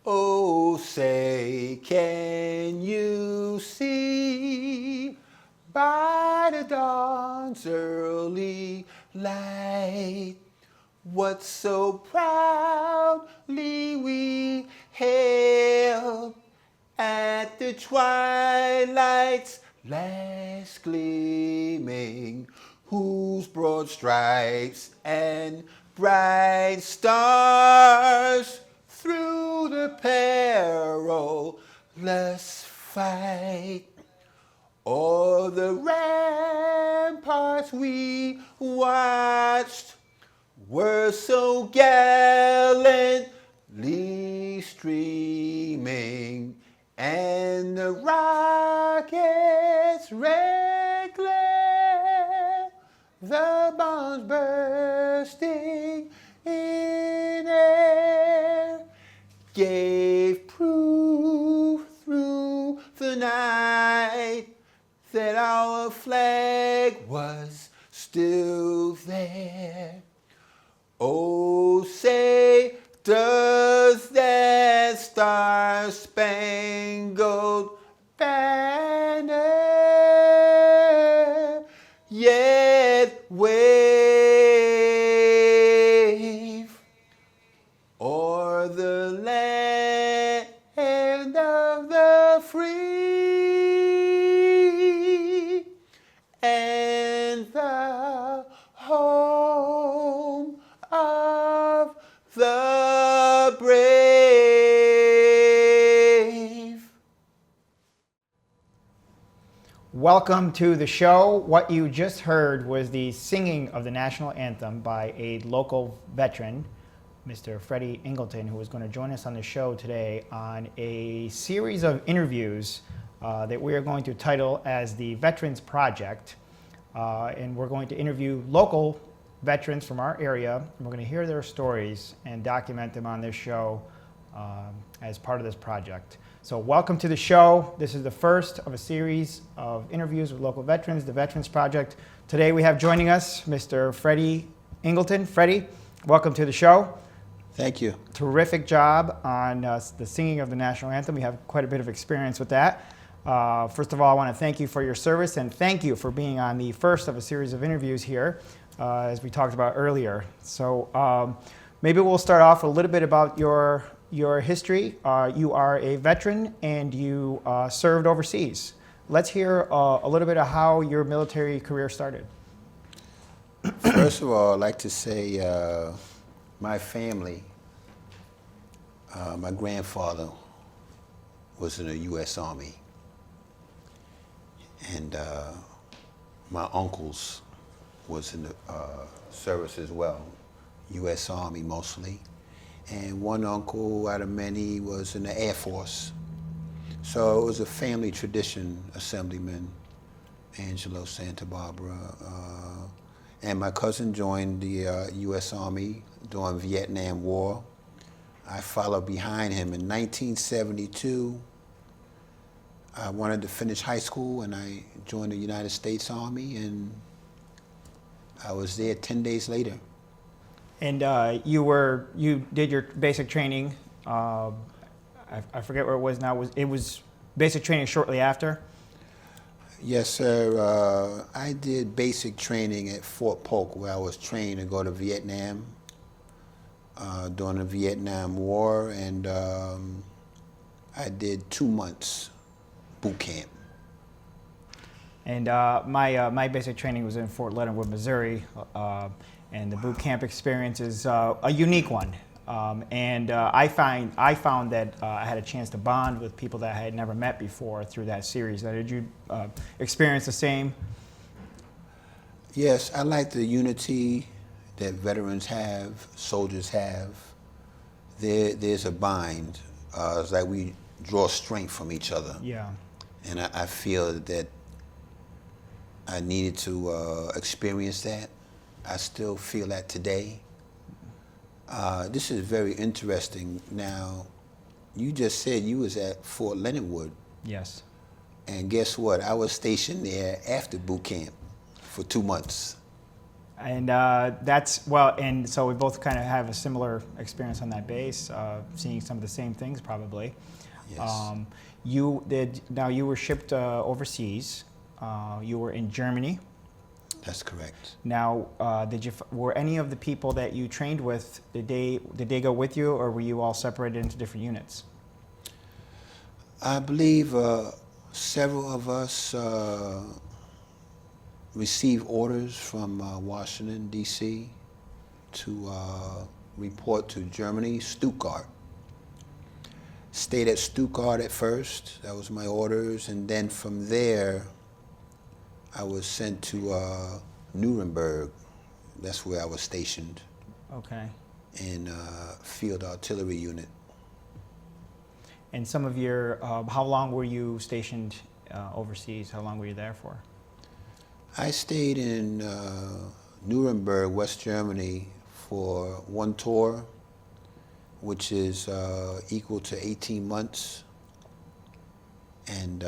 Oh, say, can you see by the dawn's early light what so proudly we hailed at the twilight's last gleaming, whose broad stripes and bright stars through the perilous fight o'er the ramparts we watched were so gallantly streaming, and the rockets' red glare, the bombs bursting in air, gave proof through the night that our flag was still there. Oh, say, does that star-spangled banner yet wave o'er the land of the free and the home of the brave? Welcome to the show. What you just heard was the singing of the national anthem by a local veteran, Mr. Freddie Ingleton, who is going to join us on the show today on a series of interviews that we are going to title as the Veterans Project. And we're going to interview local veterans from our area, and we're going to hear their stories and document them on this show as part of this project. So welcome to the show. This is the first of a series of interviews with local veterans, the Veterans Project. Today we have joining us Mr. Freddie Ingleton. Freddie, welcome to the show. Thank you. Terrific job on the singing of the national anthem. We have quite a bit of experience with that. First of all, I want to thank you for your service, and thank you for being on the first of a series of interviews here, as we talked about earlier. So maybe we'll start off a little bit about your history. You are a veteran and you served overseas. Let's hear a little bit of how your military career started. First of all, I'd like to say my family, my grandfather was in the U.S. Army, and my uncles was in the service as well, U.S. Army mostly. And one uncle out of many was in the Air Force. So it was a family tradition, Assemblyman Angelo Santabarbara. And my cousin joined the U.S. Army during Vietnam War. I followed behind him in 1972. I wanted to finish high school and I joined the United States Army, and I was there 10 days later. And you did your basic training. I forget where it was now. It was basic training shortly after? Yes, sir. I did basic training at Fort Polk, where I was trained to go to Vietnam during the Vietnam War, and I did 2 months boot camp. And my basic training was in Fort Leonard Wood, Missouri, and the boot camp experience is a unique one. I found that I had a chance to bond with people that I had never met before through that series. Did you experience the same? Yes, I like the unity that veterans have, soldiers have. There's a bind. It's like we draw strength from each other. Yeah. And I feel that I needed to experience that. I still feel that today. This is very interesting. Now, you just said you was at Fort Leonard Wood. Yes. And guess what? I was stationed there after boot camp for 2 months. And that's, well, and so we both kind of have a similar experience on that base, seeing some of the same things probably. Yes. Now you were shipped overseas. You were in Germany. That's correct. Now, were any of the people that you trained with, did they go with you, or were you all separated into different units? I believe several of us received orders from Washington, D.C. to report to Germany, Stuttgart. Stayed at Stuttgart at first, that was my orders, and then from there I was sent to Nuremberg. That's where I was stationed. Okay. In Field Artillery Unit. And some of your, how long were you stationed overseas? How long were you there for? I stayed in Nuremberg, West Germany for one tour, which is equal to 18 months. And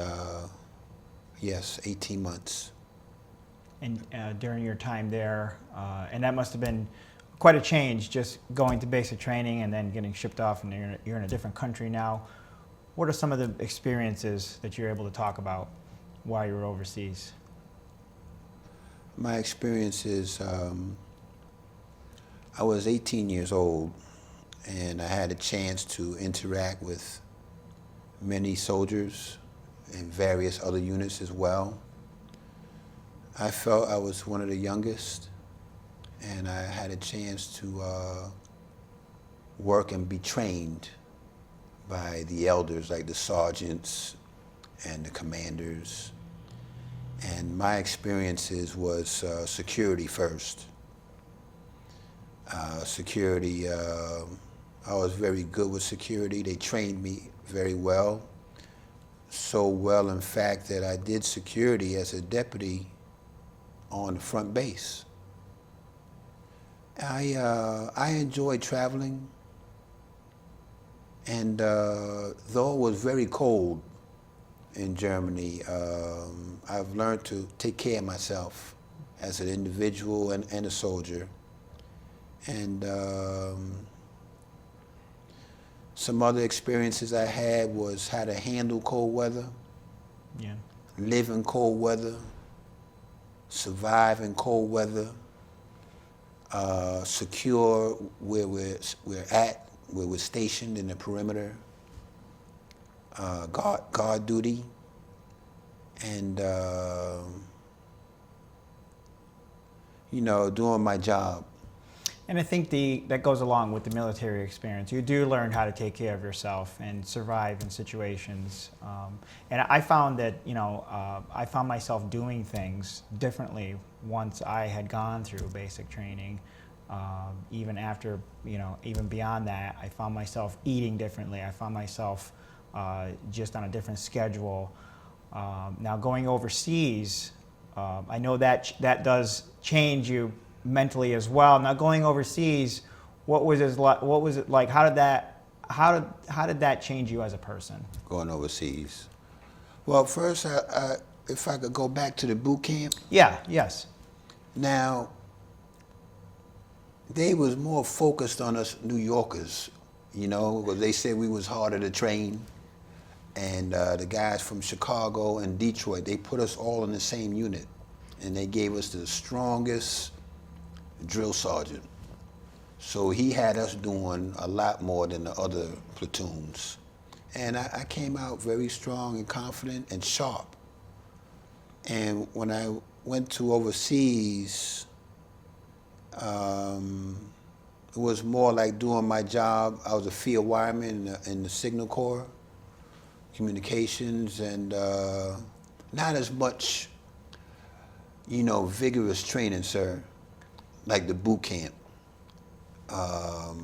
yes, 18 months. And during your time there, and that must have been quite a change, just going to basic training and then getting shipped off, and you're in a different country now. What are some of the experiences that you're able to talk about while you were overseas? My experience is I was 18 years old, and I had a chance to interact with many soldiers in various other units as well. I felt I was one of the youngest, and I had a chance to work and be trained by the elders, like the sergeants and the commanders. And my experiences was security first. Security, I was very good with security. They trained me very well. So well, in fact, that I did security as a deputy on the front base. I enjoyed traveling, and though it was very cold in Germany, I've learned to take care of myself as an individual and a soldier. And some other experiences I had was how to handle cold weather, Yeah. live in cold weather, survive in cold weather, secure where we're at, where we're stationed in the perimeter, guard duty, and doing my job. And I think that goes along with the military experience. You do learn how to take care of yourself and survive in situations. And I found that, I found myself doing things differently once I had gone through basic training. Even after, even beyond that, I found myself eating differently. I found myself just on a different schedule. Now going overseas, I know that does change you mentally as well. Now going overseas, what was it like? How did that change you as a person? Going overseas. Well, first, if I could go back to the boot camp. Yeah. Yes. Now, they was more focused on us New Yorkers, because they said we was harder to train. And the guys from Chicago and Detroit, they put us all in the same unit. And they gave us the strongest drill sergeant. So he had us doing a lot more than the other platoons. And I came out very strong and confident and sharp. And when I went to overseas, it was more like doing my job. I was a field wireman in the Signal Corps, communications, and not as much, vigorous training, sir, like the boot camp. But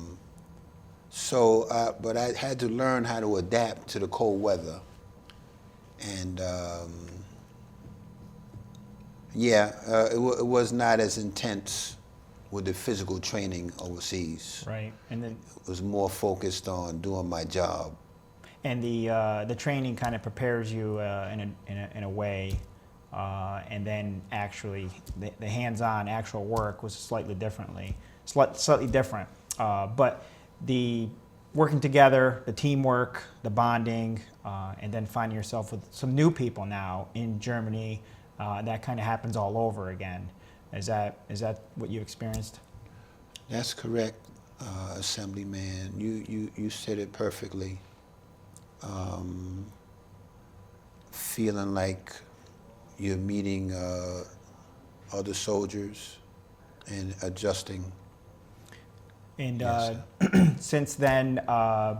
I had to learn how to adapt to the cold weather. And it was not as intense with the physical training overseas. Right. And then it was more focused on doing my job. And the training kind of prepares you in a way and then actually the hands-on actual work was slightly different. But the working together, the teamwork, the bonding, and then finding yourself with some new people now in Germany, that kind of happens all over again. Is that what you experienced? That's correct, Assemblyman. You said it perfectly. Feeling like you're meeting other soldiers and adjusting. And Yes, since then,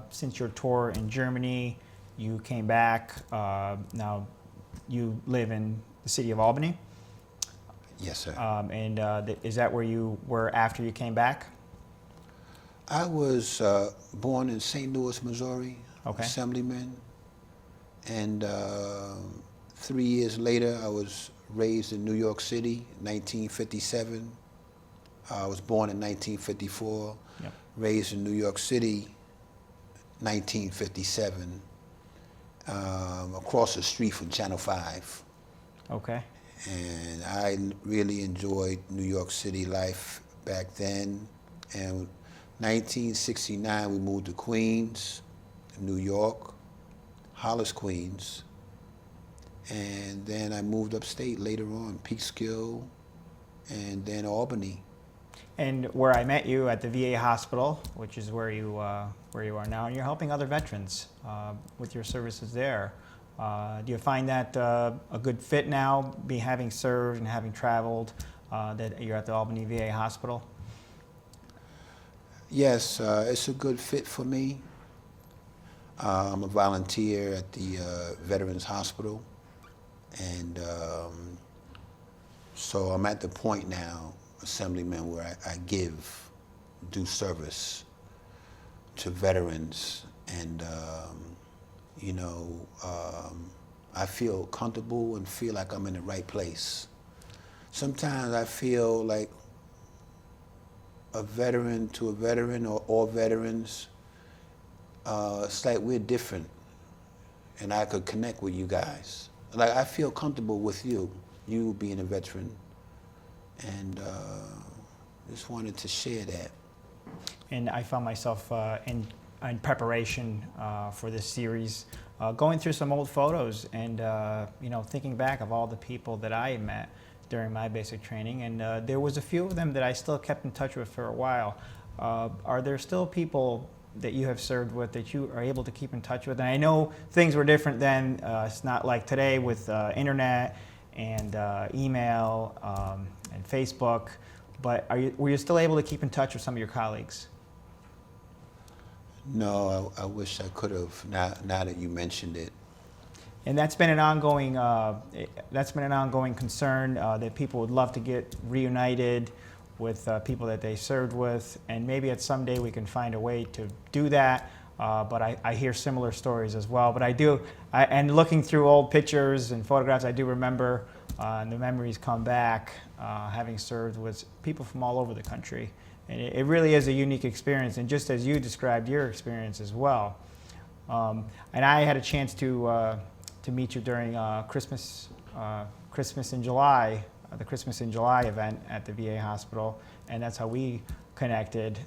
since your tour in Germany, you came back. Now you live in the city of Albany. yes, sir. And is that where you were after you came back? I was born in St. Louis, Missouri, Okay. Assemblyman, and 3 years later, I was raised in New York City, 1957. I was born in 1954, Yep. raised in New York City, 1957, across the street from Channel 5. Okay. And I really enjoyed New York City life back then. And 1969, we moved to Queens, New York, Hollis, Queens. And then I moved upstate later on, Peekskill, and then Albany. And where I met you at the VA hospital, which is where you are now, and you're helping other veterans with your services there. Do you find that a good fit now, having served and having traveled, that you're at the Albany VA hospital? Yes, it's a good fit for me. I'm a volunteer at the Veterans Hospital, and so I'm at the point now, Assemblyman, where I do service to veterans, and I feel comfortable and feel like I'm in the right place. Sometimes I feel like a veteran to a veteran, or all veterans, it's like we're different, and I could connect with you guys. Like, I feel comfortable with you being a veteran, and just wanted to share that. And I found myself in preparation for this series, going through some old photos and thinking back of all the people that I met during my basic training, and there was a few of them that I still kept in touch with for a while. Are there still people that you have served with that you are able to keep in touch with? And I know things were different then. It's not like today with internet and email and Facebook, but were you still able to keep in touch with some of your colleagues? No, I wish I could have. Now that you mentioned it. And that's been an ongoing concern, that people would love to get reunited with people that they served with, and maybe at some day we can find a way to do that. But I hear similar stories as well. But and looking through old pictures and photographs, I do remember, and the memories come back, having served with people from all over the country. And it really is a unique experience, and just as you described your experience as well. And I had a chance to meet you during Christmas in July, the Christmas in July event at the VA hospital, and that's how we connected,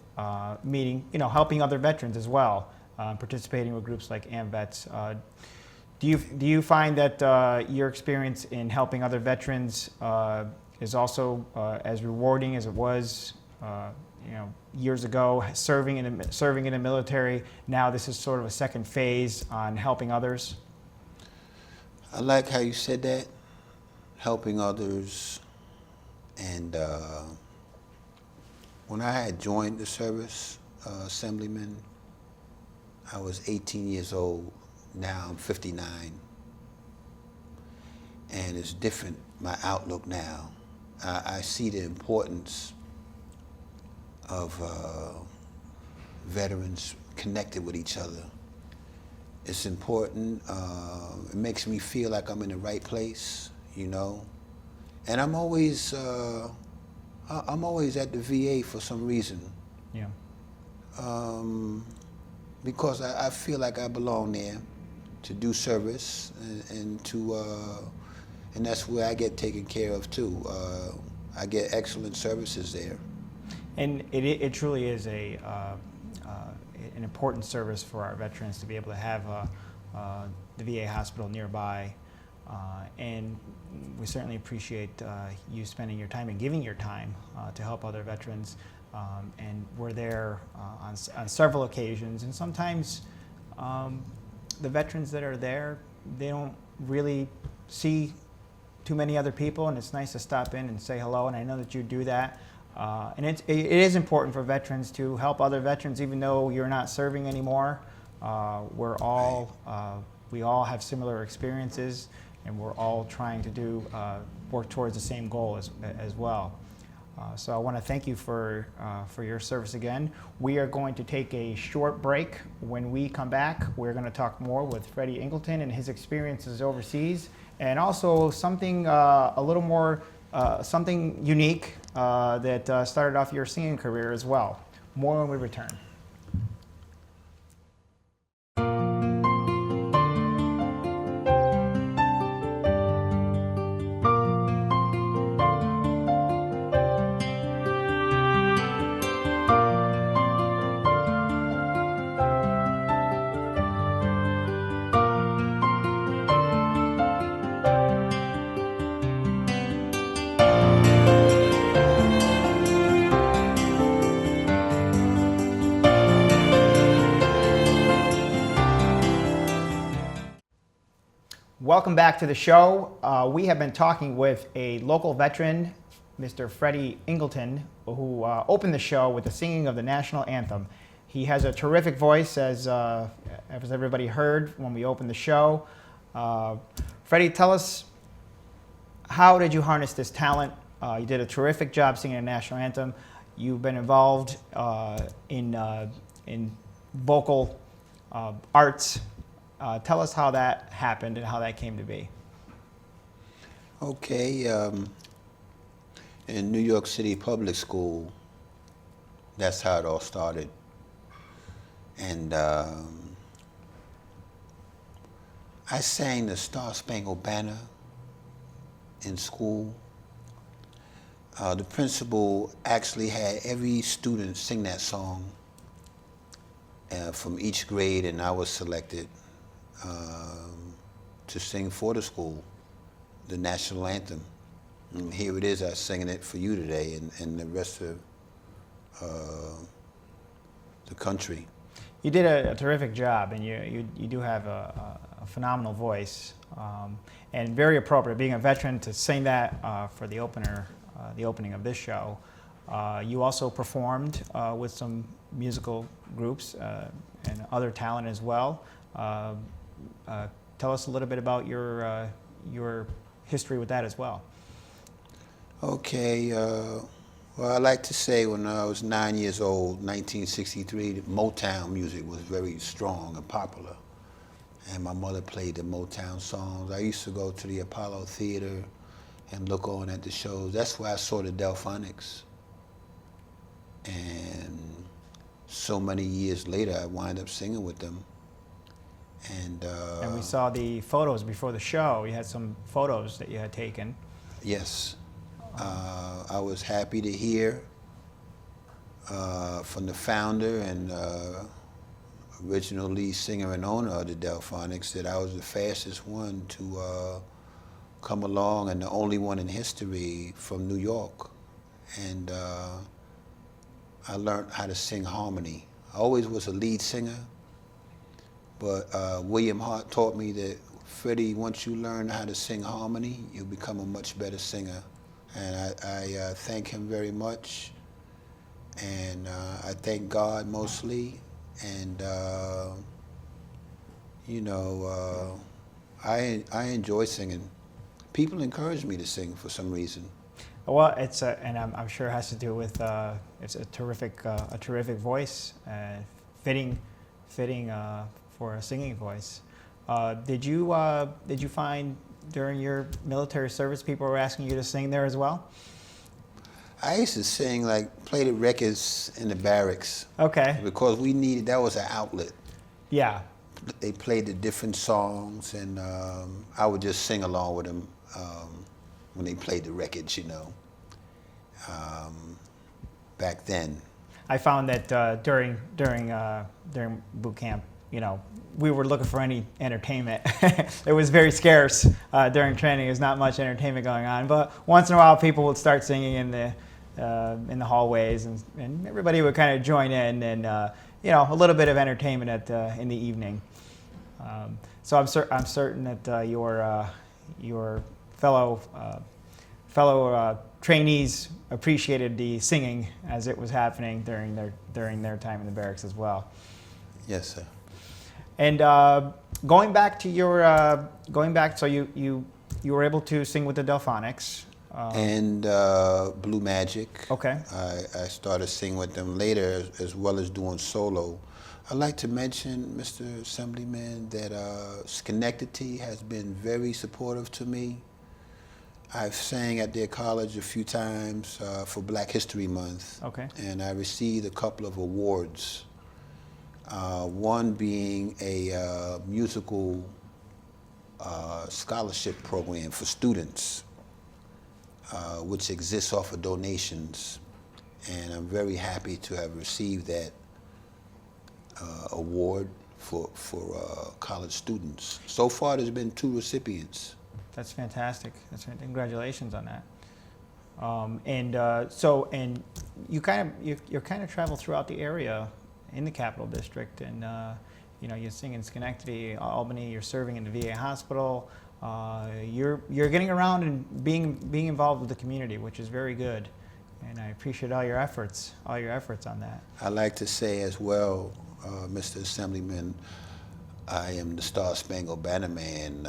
meeting, helping other veterans as well, participating with groups like AMVETS. Do you find that your experience in helping other veterans is also as rewarding as it was, years ago, serving in the military? Now this is sort of a second phase on helping others. I like how you said that, helping others. And when I had joined the service, Assemblyman, I was 18 years old. Now I'm 59. And it's different, my outlook now. I see the importance of veterans connected with each other. It's important. It makes me feel like I'm in the right place, And I'm always at the VA for some reason. Yeah. Because I feel like I belong there to do service and to and that's where I get taken care of too. I get excellent services there. And it truly is an important service for our veterans to be able to have the VA hospital nearby. And we certainly appreciate you spending your time and giving your time to help other veterans. And we're there on several occasions. And sometimes the veterans that are there, they don't really see too many other people, and it's nice to stop in and say hello. And I know that you do that. And it is important for veterans to help other veterans, even though you're not serving anymore. We all have similar experiences, and we're all trying to work towards the same goal as well. So I want to thank you for your service again. We are going to take a short break. When we come back, we're going to talk more with Freddie Ingleton and his experiences overseas, and also something a little more, something unique that started off your singing career as well. More when we return. Welcome back to the show. We have been talking with a local veteran, Mr. Freddie Ingleton, who opened the show with the singing of the national anthem. He has a terrific voice, as everybody heard when we opened the show. Freddie, tell us, how did you harness this talent? You did a terrific job singing the national anthem. You've been involved in vocal arts. Tell us how that happened and how that came to be. Okay, in New York City Public School, that's how it all started. And I sang the Star Spangled Banner in school. The principal actually had every student sing that song from each grade, and I was selected to sing for the school, the national anthem. And here it is, I'm singing it for you today and the rest of the country. You did a terrific job, and you do have a phenomenal voice, and very appropriate, being a veteran, to sing that for the opening of this show. You also performed with some musical groups and other talent as well. Tell us a little bit about your history with that as well. Okay, well, I like to say when I was 9 years old, 1963, Motown music was very strong and popular. And my mother played the Motown songs. I used to go to the Apollo Theater and look on at the shows. That's where I saw the Delphonics. And so many years later, I wound up singing with them. And we saw the photos before the show. You had some photos that you had taken. Yes. I was happy to hear from the founder and original lead singer and owner of the Delphonics that I was the fastest one to come along, and the only one in history from New York. And I learned how to sing harmony. I always was a lead singer, but William Hart taught me that, Freddie, once you learn how to sing harmony, you'll become a much better singer. And I thank him very much, and I thank God mostly, and you know, I enjoy singing. People encourage me to sing for some reason. Well, and I'm sure it has to do with it's a terrific voice, fitting for a singing voice. Did you find during your military service people were asking you to sing there as well? I used to sing, play the records in the barracks. Okay. Because that was an outlet. Yeah. They played the different songs, and I would just sing along with them. when they played the records, you know, back then. I found that during boot camp, you know, we were looking for any entertainment. It was very scarce during training. There's not much entertainment going on, but once in a while, people would start singing in the hallways, and everybody would kind of join in, and you know, a little bit of entertainment in the evening. So I'm certain that your fellow trainees appreciated the singing as it was happening during their time in the barracks as well. Yes, sir. And going back, so you were able to sing with the Delphonics. And Blue Magic. Okay. I started singing with them later, as well as doing solo. I'd like to mention, Mr. Assemblyman, that Schenectady has been very supportive to me. I've sang at their college a few times for Black History Month. Okay. And I received a couple of awards. One being a musical scholarship program for students, which exists off of donations. And I'm very happy to have received that award for college students. So far, there's been 2 recipients. That's fantastic. Congratulations on that. And you kind of travel throughout the area in the Capital District, and you know, you sing in Schenectady, Albany. You're serving in the VA hospital. You're getting around and being involved with the community, which is very good. And I appreciate all your efforts on that. I'd like to say as well, Mr. Assemblyman, I am the Star Spangled Banner Man.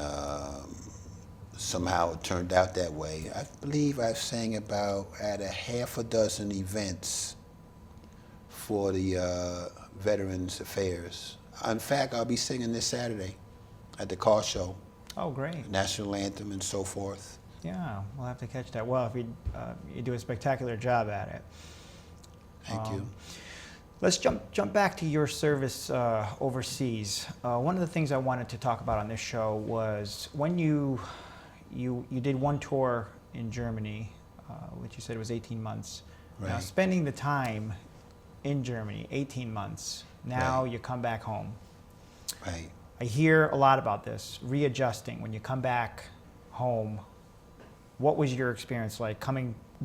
Somehow it turned out that way. I believe I've sang at a half a dozen events for the Veterans Affairs. In fact, I'll be singing this Saturday at the car show. Oh, great. National anthem and so forth. Yeah, we'll have to catch that. Well, if you do a spectacular job at it. Thank you. Let's jump back to your service overseas. One of the things I wanted to talk about on this show was when you did one tour in Germany, which you said was 18 months. Right. Now, spending the time in Germany, 18 months, now Right. you come back home. Right. I hear a lot about this, readjusting when you come back home. What was your experience like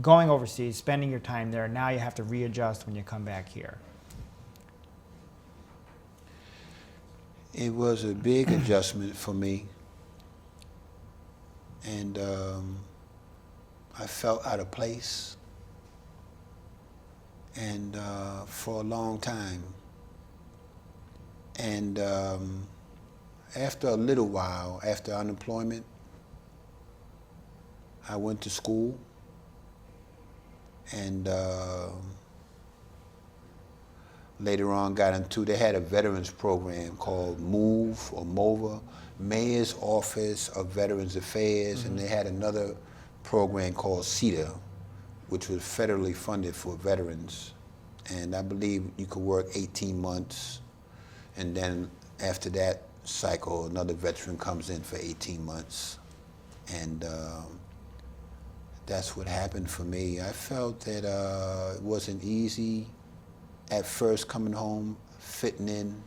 going overseas, spending your time there? Now you have to readjust when you come back here. It was a big adjustment for me, and I felt out of place, and for a long time. And after a little while, after unemployment, I went to school, and later on they had a veterans program called MOVA, Mayor's Office of Veterans Affairs, and they had another program called CETA, which was federally funded for veterans. And I believe you could work 18 months, and then after that cycle, another veteran comes in for 18 months. And that's what happened for me. I felt that it wasn't easy at first coming home, fitting in.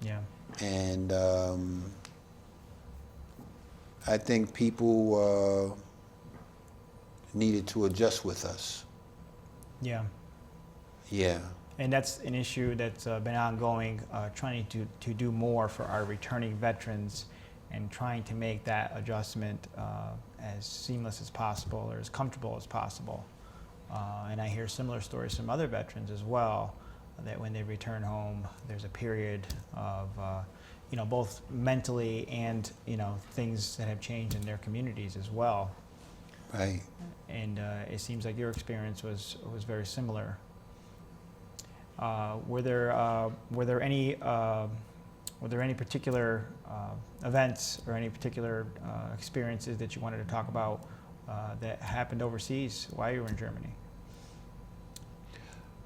Yeah. And I think people needed to adjust with us. Yeah. Yeah. And that's an issue that's been ongoing, trying to do more for our returning veterans and trying to make that adjustment as seamless as possible or as comfortable as possible. And I hear similar stories from other veterans as well, that when they return home, there's a period of, both mentally and, things that have changed in their communities as well. Right. And it seems like your experience was very similar. Were there any particular events or any particular experiences that you wanted to talk about that happened overseas while you were in Germany?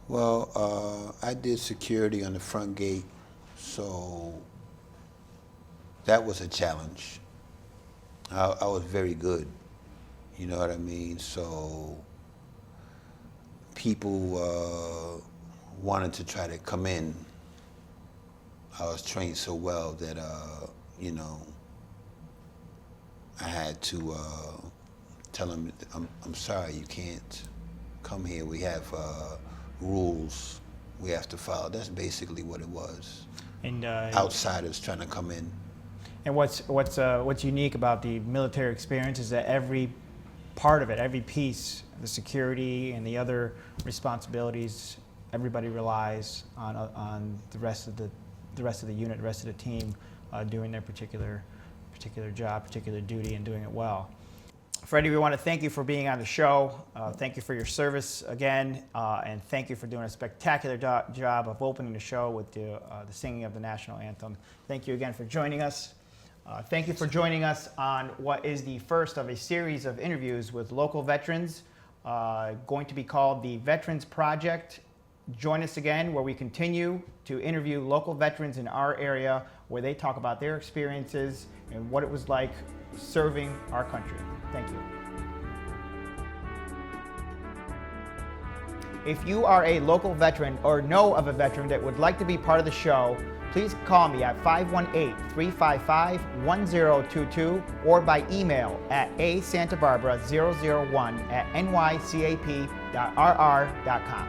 Well, I did security on the front gate, so that was a challenge. I was very good You know what I mean? So people wanted to try to come in. I was trained so well that, you know, I had to tell them, I'm sorry, you can't come here. We have rules we have to follow. That's basically what it was. And Outsiders trying to come in. And what's unique about the military experience is that every part of it, every piece, the security and the other responsibilities, everybody relies on the rest of the unit, the rest of the team doing their particular job, particular duty, and doing it well. Freddie, we want to thank you for being on the show. Thank you for your service again, and thank you for doing a spectacular job of opening the show with the singing of the national anthem. Thank you again for joining us. Thank you for joining us on what is the first of a series of interviews with local veterans, going to be called the Veterans Project. Join us again where we continue to interview local veterans in our area where they talk about their experiences and what it was like serving our country. Thank you. If you are a local veteran or know of a veteran that would like to be part of the show, please call me at 518-355-1022 or by email at asantabarbara001@nycap.rr.com.